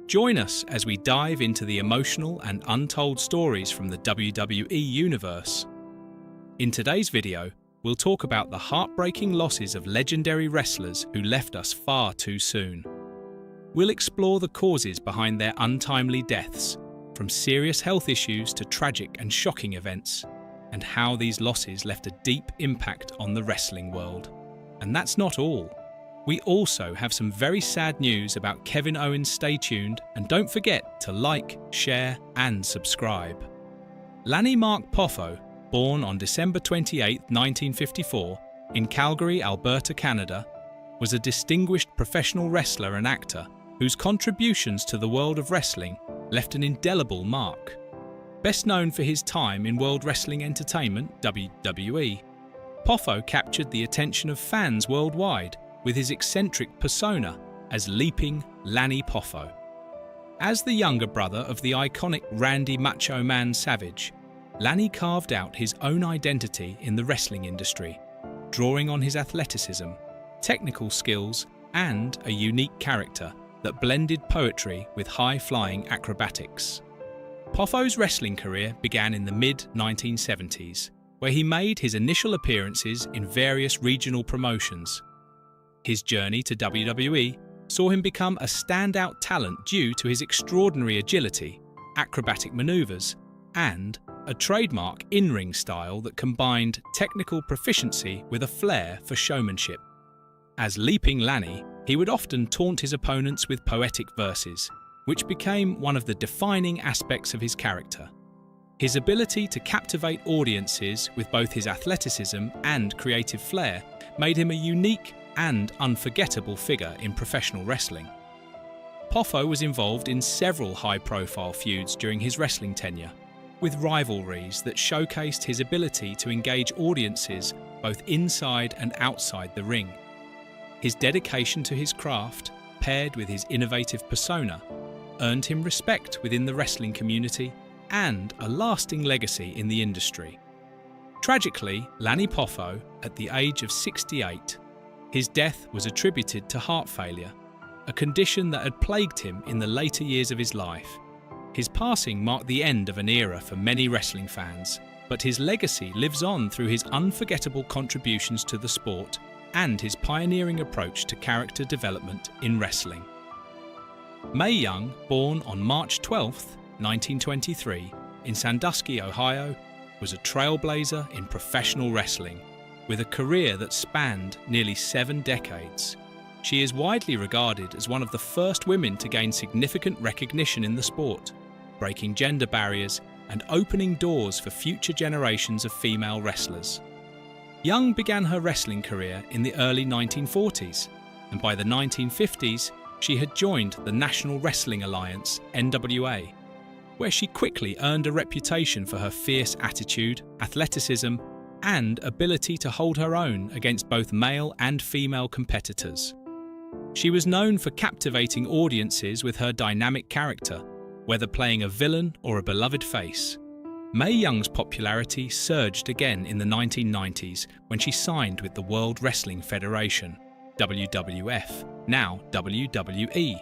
Join us as we dive into the emotional and untold stories from the WWE universe. In today's video, we'll talk about the heartbreaking losses of legendary wrestlers who left us far too soon. We'll explore the causes behind their untimely deaths, from serious health issues to tragic and shocking events, and how these losses left a deep impact on the wrestling world. And that's not all. We also have some very sad news about Kevin Owens. Stay tuned and don't forget to like, share and subscribe. Lanny Mark Poffo, born on December 28, 1954, in Calgary, Alberta, Canada, was a distinguished professional wrestler and actor whose contributions to the world of wrestling left an indelible mark. Best known for his time in World Wrestling Entertainment, WWE, Poffo captured the attention of fans worldwide with his eccentric persona as Leaping Lanny Poffo. As the younger brother of the iconic Randy Macho Man Savage, Lanny carved out his own identity in the wrestling industry, drawing on his athleticism, technical skills, and a unique character that blended poetry with high-flying acrobatics. Poffo's wrestling career began in the mid-1970s, where he made his initial appearances in various regional promotions. His journey to WWE saw him become a standout talent due to his extraordinary agility, acrobatic maneuvers, and a trademark in-ring style that combined technical proficiency with a flair for showmanship. As Leaping Lanny, he would often taunt his opponents with poetic verses, which became one of the defining aspects of his character. His ability to captivate audiences with both his athleticism and creative flair made him a unique and unforgettable figure in professional wrestling. Poffo was involved in several high-profile feuds during his wrestling tenure, with rivalries that showcased his ability to engage audiences both inside and outside the ring. His dedication to his craft, paired with his innovative persona, earned him respect within the wrestling community and a lasting legacy in the industry. Tragically, Lanny Poffo, at the age of 68, his death was attributed to heart failure, a condition that had plagued him in the later years of his life. His passing marked the end of an era for many wrestling fans, but his legacy lives on through his unforgettable contributions to the sport and his pioneering approach to character development in wrestling. Mae Young, born on March 12, 1923, in Sandusky, Ohio, was a trailblazer in professional wrestling, with a career that spanned nearly 7 decades. She is widely regarded as one of the first women to gain significant recognition in the sport, breaking gender barriers and opening doors for future generations of female wrestlers. Young began her wrestling career in the early 1940s, and by the 1950s, she had joined the National Wrestling Alliance, NWA, where she quickly earned a reputation for her fierce attitude, athleticism, and ability to hold her own against both male and female competitors. She was known for captivating audiences with her dynamic character, whether playing a villain or a beloved face. Mae Young's popularity surged again in the 1990s when she signed with the World Wrestling Federation, WWF, now WWE.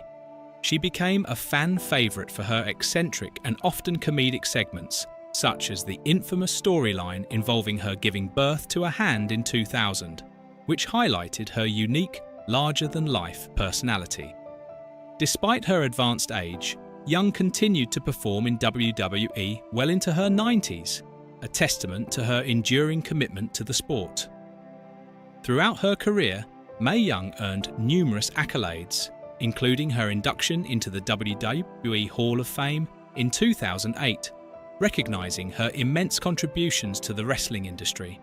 She became a fan favorite for her eccentric and often comedic segments, such as the infamous storyline involving her giving birth to a hand in 2000, which highlighted her unique, larger-than-life personality. Despite her advanced age, Young continued to perform in WWE well into her 90s, a testament to her enduring commitment to the sport. Throughout her career, Mae Young earned numerous accolades, including her induction into the WWE Hall of Fame in 2008, recognizing her immense contributions to the wrestling industry.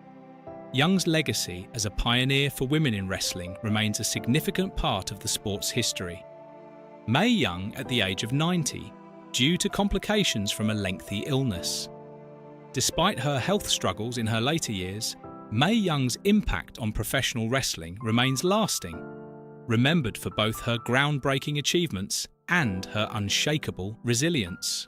Young's legacy as a pioneer for women in wrestling remains a significant part of the sport's history. Mae Young at the age of 90, due to complications from a lengthy illness. Despite her health struggles in her later years, Mae Young's impact on professional wrestling remains lasting, remembered for both her groundbreaking achievements and her unshakable resilience.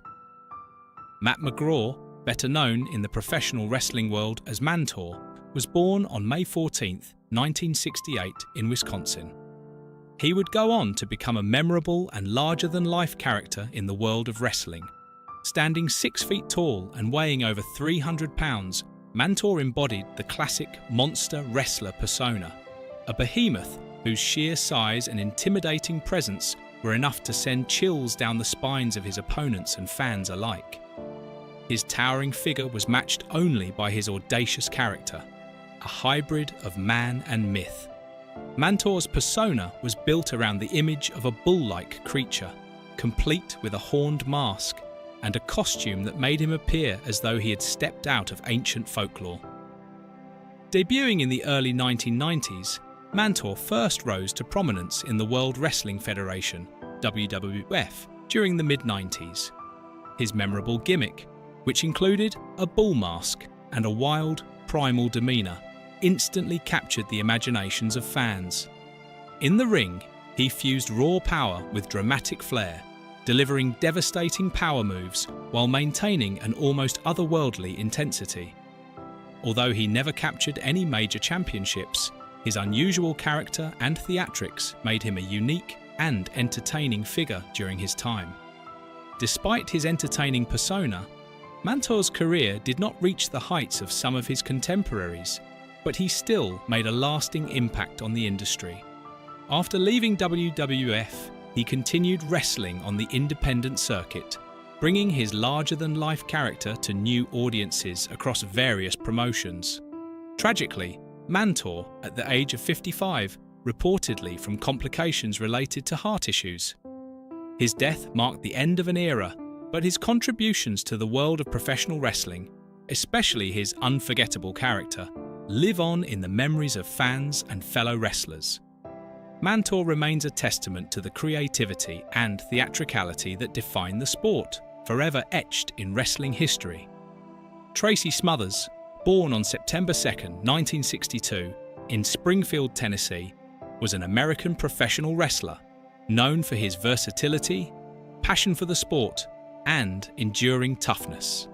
Matt McGraw, better known in the professional wrestling world as Mantor, was born on May 14, 1968 in Wisconsin. He would go on to become a memorable and larger-than-life character in the world of wrestling. Standing 6 feet tall and weighing over 300 pounds, Mantor embodied the classic monster wrestler persona, a behemoth whose sheer size and intimidating presence were enough to send chills down the spines of his opponents and fans alike. His towering figure was matched only by his audacious character, a hybrid of man and myth. Mantor's persona was built around the image of a bull-like creature, complete with a horned mask and a costume that made him appear as though he had stepped out of ancient folklore. Debuting in the early 1990s, Mantor first rose to prominence in the World Wrestling Federation, WWF, during the mid-90s. His memorable gimmick, which included a bull mask and a wild, primal demeanour, instantly captured the imaginations of fans. In the ring, he fused raw power with dramatic flair, delivering devastating power moves while maintaining an almost otherworldly intensity. Although he never captured any major championships, his unusual character and theatrics made him a unique and entertaining figure during his time. Despite his entertaining persona, Mantor's career did not reach the heights of some of his contemporaries, but he still made a lasting impact on the industry. After leaving WWF, he continued wrestling on the independent circuit, bringing his larger-than-life character to new audiences across various promotions. Tragically, Mantor, at the age of 55, reportedly from complications related to heart issues. His death marked the end of an era, but his contributions to the world of professional wrestling, especially his unforgettable character, live on in the memories of fans and fellow wrestlers. Mantor remains a testament to the creativity and theatricality that define the sport, forever etched in wrestling history. Tracy Smothers, born on September 2, 1962, in Springfield, Tennessee, was an American professional wrestler, known for his versatility, passion for the sport, and enduring toughness.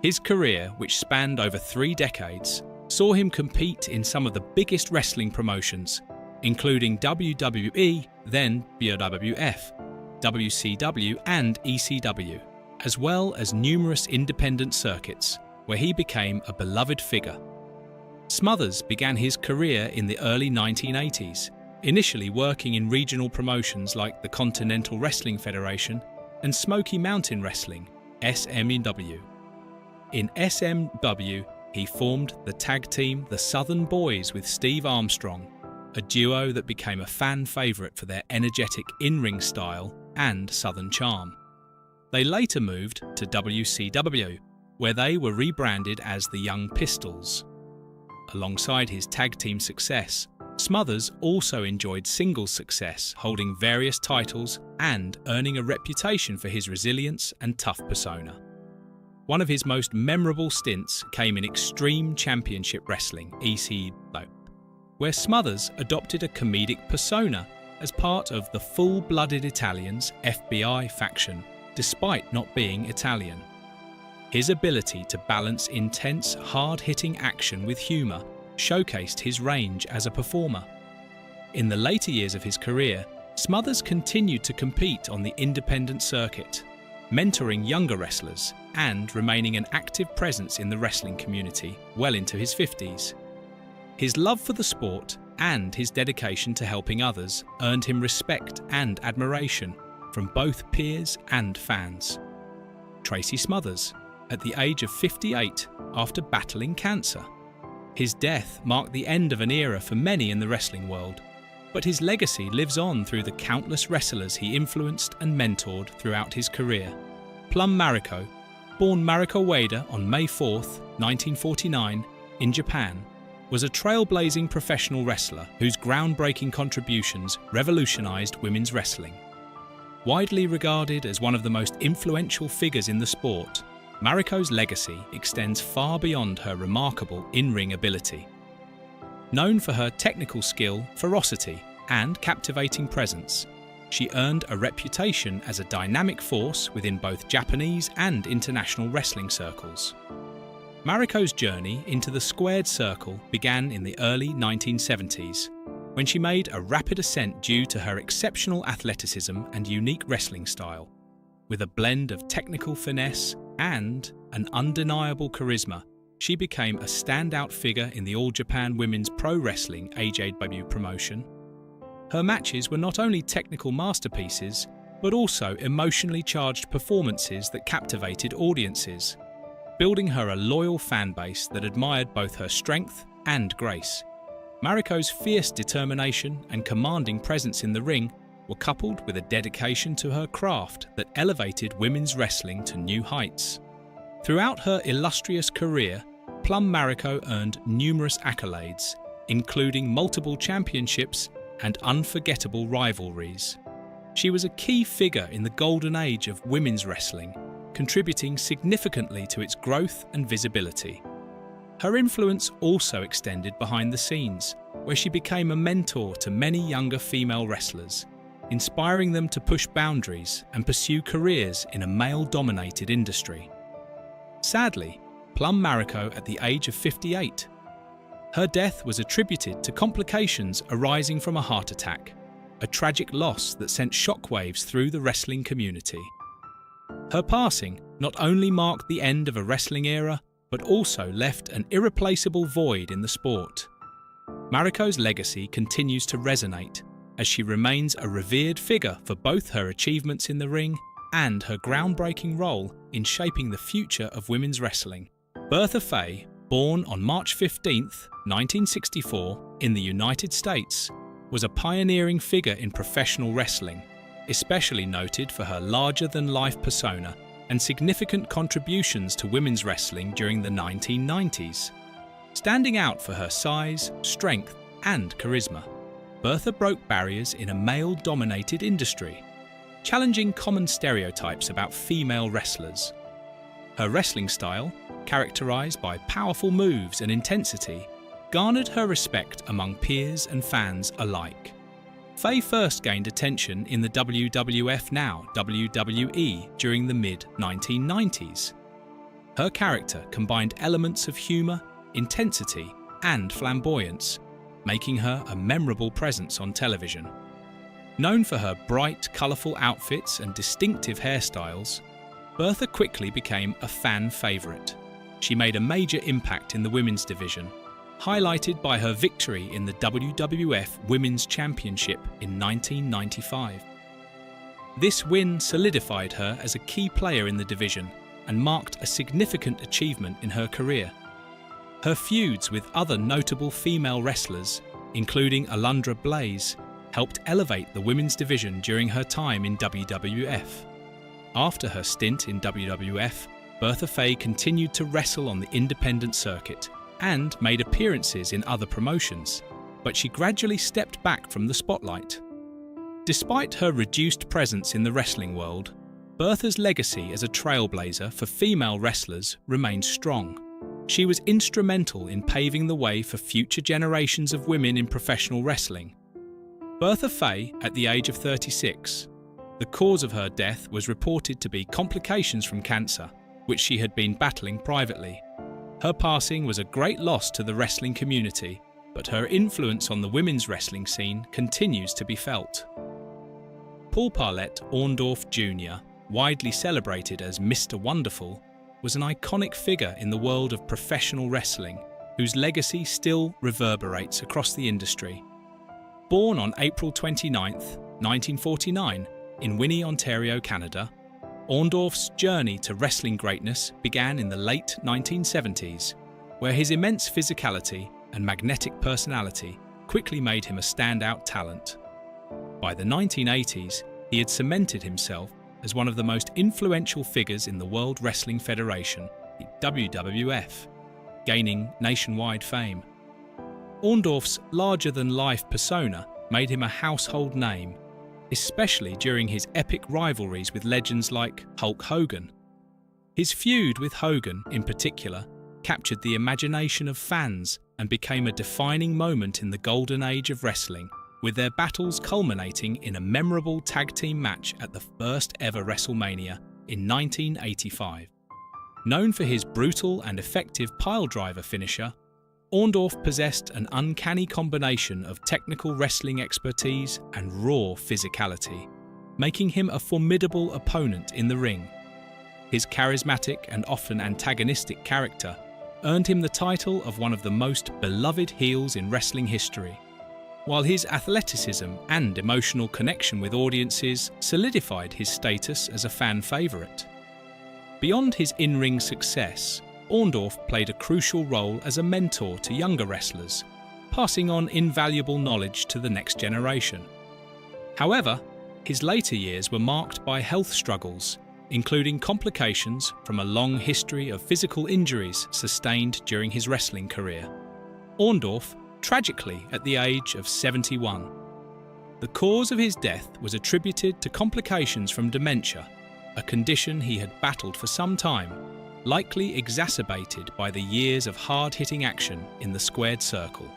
His career, which spanned over 3 decades, saw him compete in some of the biggest wrestling promotions, including WWE, then WWF, WCW and ECW, as well as numerous independent circuits, where he became a beloved figure. Smothers began his career in the early 1980s, initially working in regional promotions like the Continental Wrestling Federation and Smoky Mountain Wrestling, SMW. In SMW, he formed the tag team The Southern Boys with Steve Armstrong, a duo that became a fan favourite for their energetic in-ring style and Southern charm. They later moved to WCW, where they were rebranded as the Young Pistols. Alongside his tag team success, Smothers also enjoyed singles success, holding various titles and earning a reputation for his resilience and tough persona. One of his most memorable stints came in Extreme Championship Wrestling, ECW, where Smothers adopted a comedic persona as part of the Full-Blooded Italians FBI faction, despite not being Italian. His ability to balance intense, hard-hitting action with humour showcased his range as a performer. In the later years of his career, Smothers continued to compete on the independent circuit, mentoring younger wrestlers and remaining an active presence in the wrestling community well into his 50s. His love for the sport and his dedication to helping others earned him respect and admiration from both peers and fans. Tracy Smothers, at the age of 58 after battling cancer. His death marked the end of an era for many in the wrestling world, but his legacy lives on through the countless wrestlers he influenced and mentored throughout his career. Plum Mariko, born Mariko Ueda on May 4, 1949, in Japan, was a trailblazing professional wrestler whose groundbreaking contributions revolutionized women's wrestling. Widely regarded as one of the most influential figures in the sport, Mariko's legacy extends far beyond her remarkable in-ring ability. Known for her technical skill, ferocity, and captivating presence, she earned a reputation as a dynamic force within both Japanese and international wrestling circles. Mariko's journey into the squared circle began in the early 1970s, when she made a rapid ascent due to her exceptional athleticism and unique wrestling style. With a blend of technical finesse and an undeniable charisma, she became a standout figure in the All Japan Women's Pro Wrestling (AJW) promotion. Her matches were not only technical masterpieces, but also emotionally charged performances that captivated audiences, building her a loyal fan base that admired both her strength and grace. Mariko's fierce determination and commanding presence in the ring were coupled with a dedication to her craft that elevated women's wrestling to new heights. Throughout her illustrious career, Plum Mariko earned numerous accolades, including multiple championships and unforgettable rivalries. She was a key figure in the golden age of women's wrestling, contributing significantly to its growth and visibility. Her influence also extended behind the scenes, where she became a mentor to many younger female wrestlers, inspiring them to push boundaries and pursue careers in a male-dominated industry. Sadly, Plum Mariko at the age of 58. Her death was attributed to complications arising from a heart attack, a tragic loss that sent shockwaves through the wrestling community. Her passing not only marked the end of a wrestling era, but also left an irreplaceable void in the sport. Mariko's legacy continues to resonate, as she remains a revered figure for both her achievements in the ring and her groundbreaking role in shaping the future of women's wrestling. Bertha Faye, born on March 15, 1964, in the United States, was a pioneering figure in professional wrestling, especially noted for her larger-than-life persona and significant contributions to women's wrestling during the 1990s. Standing out for her size, strength, and charisma, Bertha broke barriers in a male-dominated industry, challenging common stereotypes about female wrestlers. Her wrestling style, characterized by powerful moves and intensity, garnered her respect among peers and fans alike. Faye first gained attention in the WWF, now WWE, during the mid-1990s. Her character combined elements of humor, intensity, and flamboyance, making her a memorable presence on television. Known for her bright, colorful outfits and distinctive hairstyles, Bertha quickly became a fan favorite. She made a major impact in the women's division, highlighted by her victory in the WWF Women's Championship in 1995. This win solidified her as a key player in the division and marked a significant achievement in her career. Her feuds with other notable female wrestlers, including Alundra Blaze, helped elevate the women's division during her time in WWF. After her stint in WWF, Bertha Faye continued to wrestle on the independent circuit and made appearances in other promotions, but she gradually stepped back from the spotlight. Despite her reduced presence in the wrestling world, Bertha's legacy as a trailblazer for female wrestlers remains strong. She was instrumental in paving the way for future generations of women in professional wrestling. Bertha Faye, at the age of 36, the cause of her death was reported to be complications from cancer, which she had been battling privately. Her passing was a great loss to the wrestling community, but her influence on the women's wrestling scene continues to be felt. Paul Parlett Orndorff Jr., widely celebrated as Mr. Wonderful, was an iconic figure in the world of professional wrestling, whose legacy still reverberates across the industry. Born on April 29, 1949, in Winnie, Ontario, Canada, Orndorff's journey to wrestling greatness began in the late 1970s, where his immense physicality and magnetic personality quickly made him a standout talent. By the 1980s, he had cemented himself as one of the most influential figures in the World Wrestling Federation, the WWF, gaining nationwide fame. Orndorff's larger-than-life persona made him a household name, especially during his epic rivalries with legends like Hulk Hogan. His feud with Hogan, in particular, captured the imagination of fans and became a defining moment in the golden age of wrestling, with their battles culminating in a memorable tag team match at the first ever WrestleMania in 1985. Known for his brutal and effective piledriver finisher, Orndorff possessed an uncanny combination of technical wrestling expertise and raw physicality, making him a formidable opponent in the ring. His charismatic and often antagonistic character earned him the title of one of the most beloved heels in wrestling history, while his athleticism and emotional connection with audiences solidified his status as a fan favourite. Beyond his in-ring success, Orndorff played a crucial role as a mentor to younger wrestlers, passing on invaluable knowledge to the next generation. However, his later years were marked by health struggles, including complications from a long history of physical injuries sustained during his wrestling career. Orndorff tragically at the age of 71. The cause of his death was attributed to complications from dementia, a condition he had battled for some time, likely exacerbated by the years of hard-hitting action in the squared circle.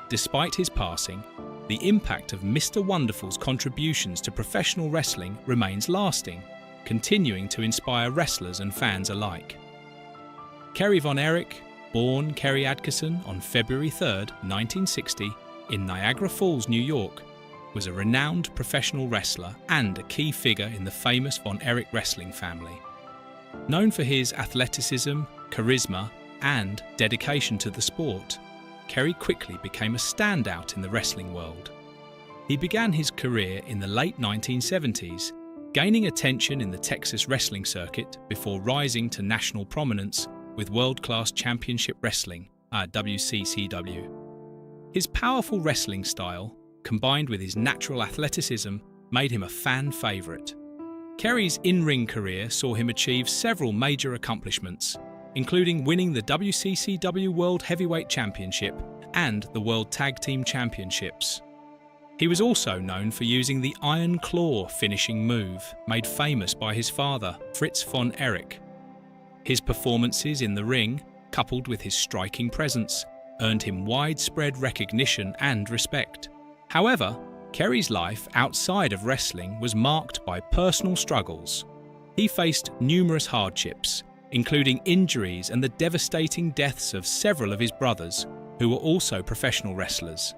Despite his passing, the impact of Mr. Wonderful's contributions to professional wrestling remains lasting, continuing to inspire wrestlers and fans alike. Kerry Von Erich, born Kerry Adkisson on February 3, 1960, in Niagara Falls, New York, was a renowned professional wrestler and a key figure in the famous Von Erich wrestling family. Known for his athleticism, charisma, and dedication to the sport, Kerry quickly became a standout in the wrestling world. He began his career in the late 1970s, gaining attention in the Texas wrestling circuit before rising to national prominence with World-Class Championship Wrestling, WCCW. His powerful wrestling style, combined with his natural athleticism, made him a fan favourite. Kerry's in-ring career saw him achieve several major accomplishments, including winning the WCCW World Heavyweight Championship and the World Tag Team Championships. He was also known for using the Iron Claw finishing move, made famous by his father, Fritz von Erich. His performances in the ring, coupled with his striking presence, earned him widespread recognition and respect. However, Kerry's life outside of wrestling was marked by personal struggles. He faced numerous hardships, including injuries and the devastating deaths of several of his brothers, who were also professional wrestlers.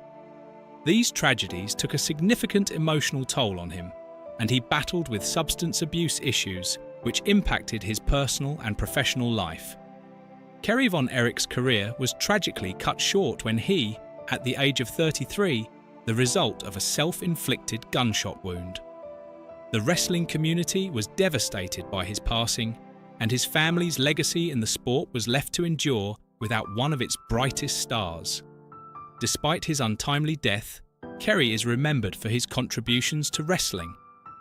These tragedies took a significant emotional toll on him, and he battled with substance abuse issues which impacted his personal and professional life. Kerry Von Erich's career was tragically cut short when he, at the age of 33, the result of a self-inflicted gunshot wound. The wrestling community was devastated by his passing, and his family's legacy in the sport was left to endure without one of its brightest stars. Despite his untimely death, Kerry is remembered for his contributions to wrestling,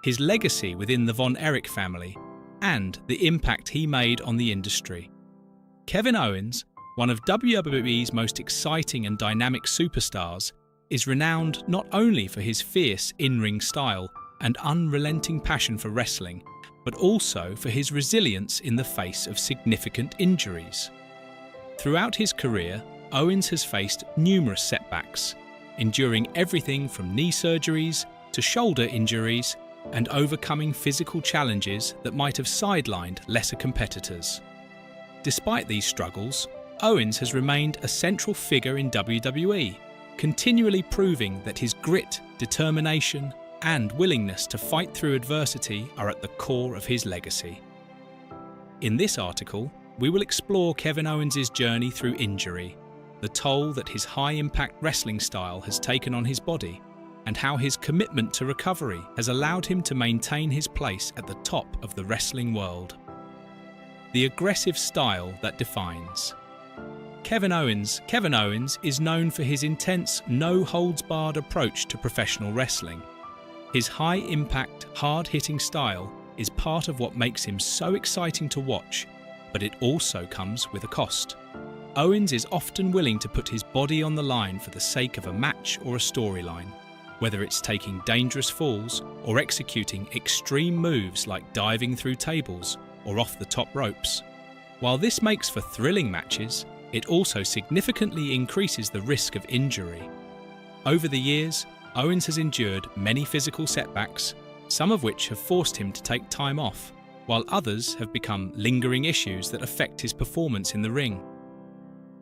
his legacy within the Von Erich family, and the impact he made on the industry. Kevin Owens, one of WWE's most exciting and dynamic superstars, is renowned not only for his fierce in-ring style and unrelenting passion for wrestling, but also for his resilience in the face of significant injuries. Throughout his career, Owens has faced numerous setbacks, enduring everything from knee surgeries to shoulder injuries and overcoming physical challenges that might have sidelined lesser competitors. Despite these struggles, Owens has remained a central figure in WWE, continually proving that his grit, determination, and willingness to fight through adversity are at the core of his legacy. In this article, we will explore Kevin Owens' journey through injury, the toll that his high-impact wrestling style has taken on his body, and how his commitment to recovery has allowed him to maintain his place at the top of the wrestling world. The aggressive style that defines. Kevin Owens is known for his intense, no-holds-barred approach to professional wrestling. His high-impact, hard-hitting style is part of what makes him so exciting to watch, but it also comes with a cost. Owens is often willing to put his body on the line for the sake of a match or a storyline, whether it's taking dangerous falls or executing extreme moves like diving through tables or off the top ropes. While this makes for thrilling matches, it also significantly increases the risk of injury. Over the years, Owens has endured many physical setbacks, some of which have forced him to take time off, while others have become lingering issues that affect his performance in the ring.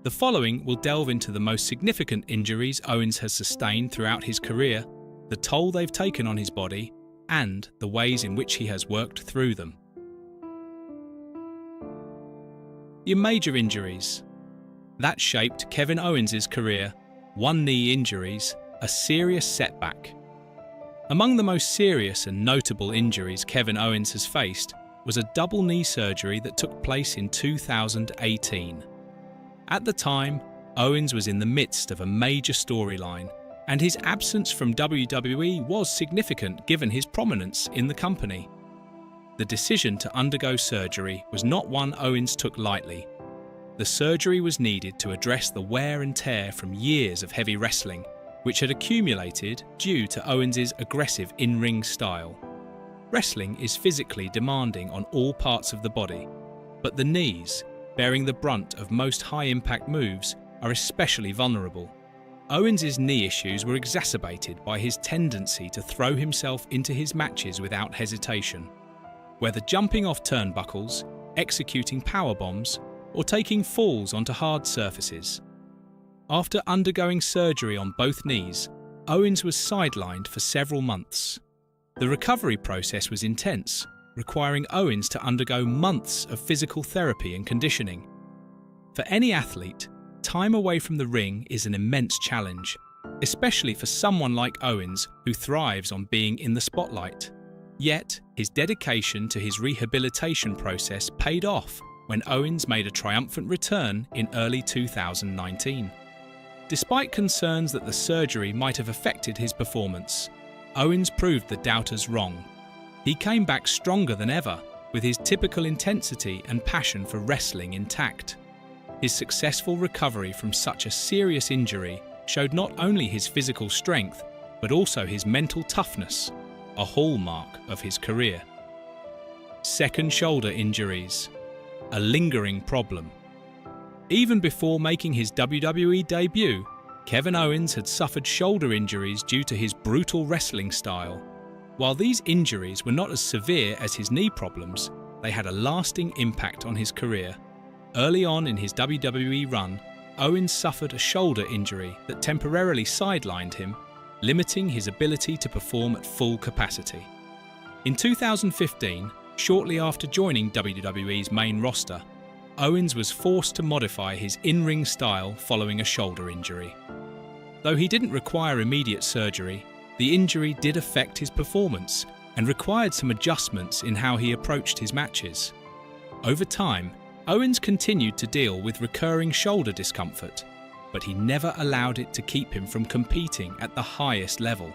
The following will delve into the most significant injuries Owens has sustained throughout his career, the toll they've taken on his body, and the ways in which he has worked through them. Your major injuries. That shaped Kevin Owens' career. 1 knee injuries, a serious setback. Among the most serious and notable injuries Kevin Owens has faced was a double knee surgery that took place in 2018. At the time, Owens was in the midst of a major storyline, and his absence from WWE was significant given his prominence in the company. The decision to undergo surgery was not one Owens took lightly. The surgery was needed to address the wear and tear from years of heavy wrestling, which had accumulated due to Owens' aggressive in-ring style. Wrestling is physically demanding on all parts of the body, but the knees, bearing the brunt of most high-impact moves, are especially vulnerable. Owens' knee issues were exacerbated by his tendency to throw himself into his matches without hesitation, whether jumping off turnbuckles, executing powerbombs, or taking falls onto hard surfaces. After undergoing surgery on both knees, Owens was sidelined for several months. The recovery process was intense, requiring Owens to undergo months of physical therapy and conditioning. For any athlete, time away from the ring is an immense challenge, especially for someone like Owens who thrives on being in the spotlight. Yet, his dedication to his rehabilitation process paid off when Owens made a triumphant return in early 2019. Despite concerns that the surgery might have affected his performance, Owens proved the doubters wrong. He came back stronger than ever, with his typical intensity and passion for wrestling intact. His successful recovery from such a serious injury showed not only his physical strength, but also his mental toughness, a hallmark of his career. Second shoulder injuries, a lingering problem. Even before making his WWE debut, Kevin Owens had suffered shoulder injuries due to his brutal wrestling style. While these injuries were not as severe as his knee problems, they had a lasting impact on his career. Early on in his WWE run, Owens suffered a shoulder injury that temporarily sidelined him, limiting his ability to perform at full capacity. In 2015, shortly after joining WWE's main roster, Owens was forced to modify his in-ring style following a shoulder injury. Though he didn't require immediate surgery, the injury did affect his performance and required some adjustments in how he approached his matches. Over time, Owens continued to deal with recurring shoulder discomfort, but he never allowed it to keep him from competing at the highest level.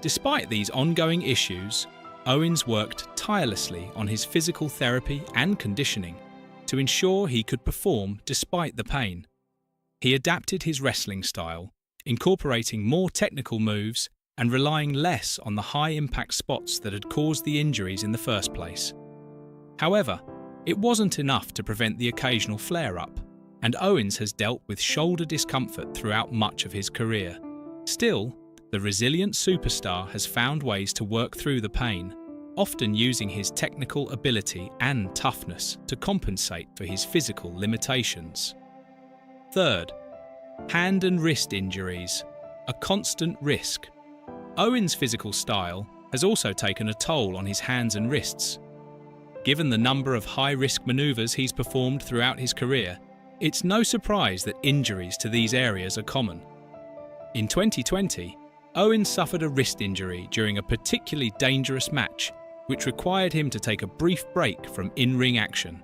Despite these ongoing issues, Owens worked tirelessly on his physical therapy and conditioning to ensure he could perform despite the pain. He adapted his wrestling style, incorporating more technical moves and relying less on the high-impact spots that had caused the injuries in the first place. However, it wasn't enough to prevent the occasional flare-up, and Owens has dealt with shoulder discomfort throughout much of his career. Still, the resilient superstar has found ways to work through the pain, often using his technical ability and toughness to compensate for his physical limitations. Third, hand and wrist injuries, a constant risk. Owens' physical style has also taken a toll on his hands and wrists. Given the number of high-risk maneuvers he's performed throughout his career, it's no surprise that injuries to these areas are common. In 2020, Owens suffered a wrist injury during a particularly dangerous match, which required him to take a brief break from in-ring action.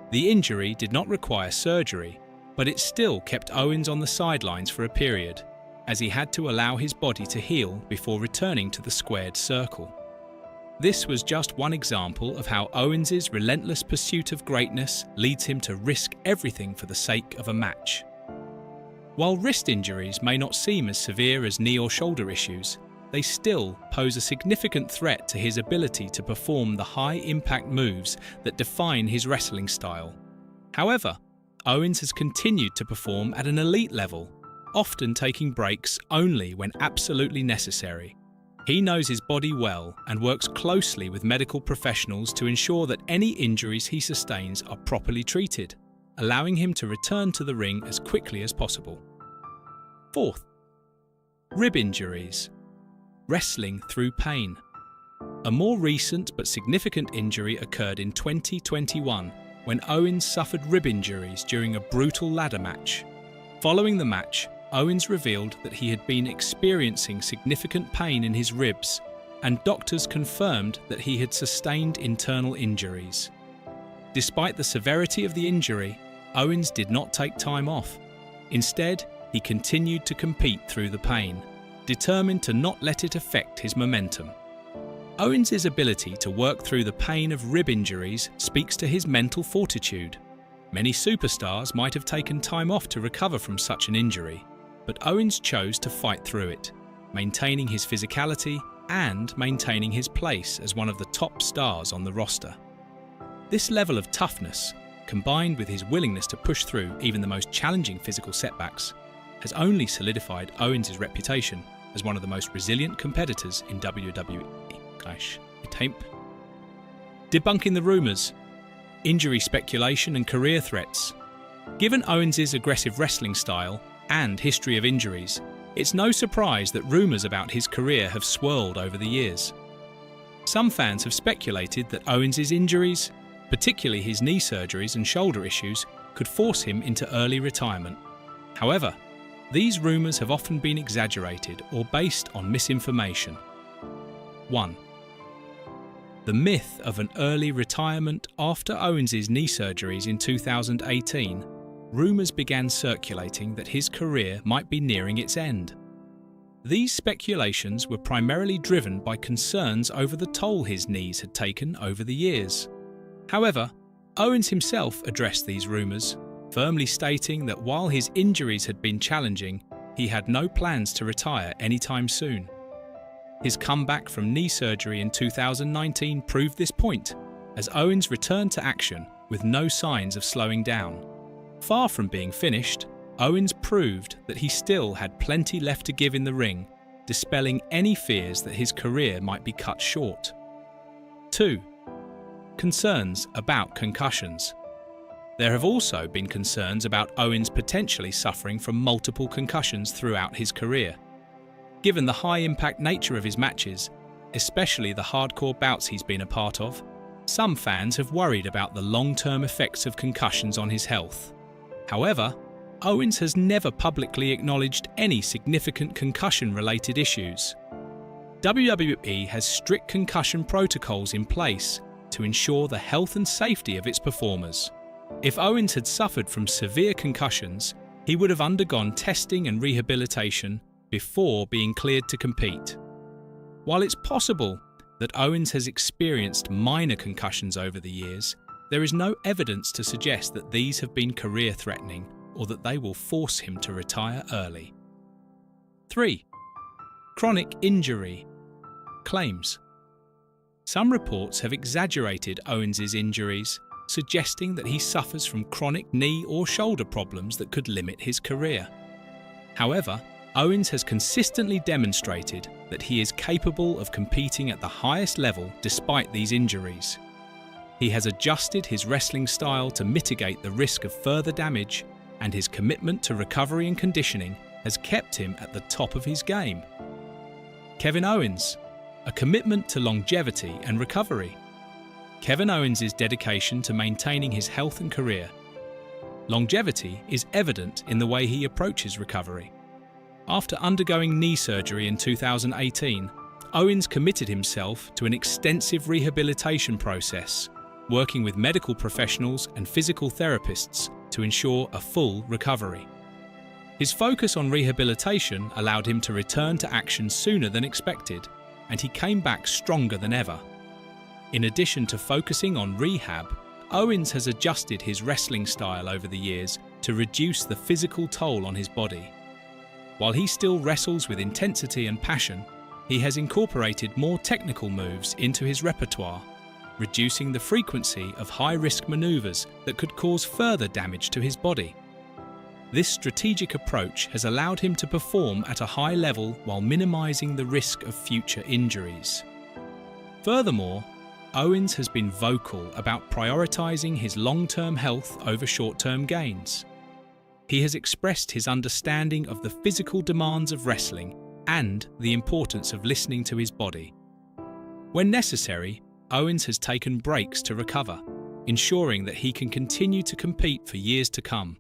The injury did not require surgery, but it still kept Owens on the sidelines for a period, as he had to allow his body to heal before returning to the squared circle. This was just one example of how Owens' relentless pursuit of greatness leads him to risk everything for the sake of a match. While wrist injuries may not seem as severe as knee or shoulder issues, they still pose a significant threat to his ability to perform the high-impact moves that define his wrestling style. However, Owens has continued to perform at an elite level, often taking breaks only when absolutely necessary. He knows his body well and works closely with medical professionals to ensure that any injuries he sustains are properly treated. allowing him to return to the ring as quickly as possible. Fourth, rib injuries. Wrestling through pain. A more recent but significant injury occurred in 2021 when Owens suffered rib injuries during a brutal ladder match. Following the match, Owens revealed that he had been experiencing significant pain in his ribs, and doctors confirmed that he had sustained internal injuries. Despite the severity of the injury, Owens did not take time off. Instead, he continued to compete through the pain, determined to not let it affect his momentum. Owens' ability to work through the pain of rib injuries speaks to his mental fortitude. Many superstars might have taken time off to recover from such an injury, but Owens chose to fight through it, maintaining his physicality and maintaining his place as one of the top stars on the roster. This level of toughness, combined with his willingness to push through even the most challenging physical setbacks, has only solidified Owens' reputation as one of the most resilient competitors in WWE. Debunking the rumours, injury speculation and career threats. Given Owens' aggressive wrestling style and history of injuries, it's no surprise that rumours about his career have swirled over the years. Some fans have speculated that Owens' injuries, particularly his knee surgeries and shoulder issues, could force him into early retirement. However, these rumours have often been exaggerated or based on misinformation. 1. The myth of an early retirement. After Owens' knee surgeries in 2018, rumours began circulating that his career might be nearing its end. These speculations were primarily driven by concerns over the toll his knees had taken over the years. However, Owens himself addressed these rumours, firmly stating that while his injuries had been challenging, he had no plans to retire anytime soon. His comeback from knee surgery in 2019 proved this point, as Owens returned to action with no signs of slowing down. Far from being finished, Owens proved that he still had plenty left to give in the ring, dispelling any fears that his career might be cut short. 2. Concerns about concussions. There have also been concerns about Owens potentially suffering from multiple concussions throughout his career. Given the high-impact nature of his matches, especially the hardcore bouts he's been a part of, some fans have worried about the long-term effects of concussions on his health. However, Owens has never publicly acknowledged any significant concussion-related issues. WWE has strict concussion protocols in place to ensure the health and safety of its performers. If Owens had suffered from severe concussions, he would have undergone testing and rehabilitation before being cleared to compete. While it's possible that Owens has experienced minor concussions over the years, there is no evidence to suggest that these have been career-threatening or that they will force him to retire early. 3. Chronic injury claims. Some reports have exaggerated Owens' injuries, suggesting that he suffers from chronic knee or shoulder problems that could limit his career. However, Owens has consistently demonstrated that he is capable of competing at the highest level despite these injuries. He has adjusted his wrestling style to mitigate the risk of further damage, and his commitment to recovery and conditioning has kept him at the top of his game. Kevin Owens, a commitment to longevity and recovery. Kevin Owens' dedication to maintaining his health and career. Longevity is evident in the way he approaches recovery. After undergoing knee surgery in 2018, Owens committed himself to an extensive rehabilitation process, working with medical professionals and physical therapists to ensure a full recovery. His focus on rehabilitation allowed him to return to action sooner than expected, and he came back stronger than ever. In addition to focusing on rehab, Owens has adjusted his wrestling style over the years to reduce the physical toll on his body. While he still wrestles with intensity and passion, he has incorporated more technical moves into his repertoire, reducing the frequency of high-risk maneuvers that could cause further damage to his body. This strategic approach has allowed him to perform at a high level while minimizing the risk of future injuries. Furthermore, Owens has been vocal about prioritizing his long-term health over short-term gains. He has expressed his understanding of the physical demands of wrestling and the importance of listening to his body. When necessary, Owens has taken breaks to recover, ensuring that he can continue to compete for years to come.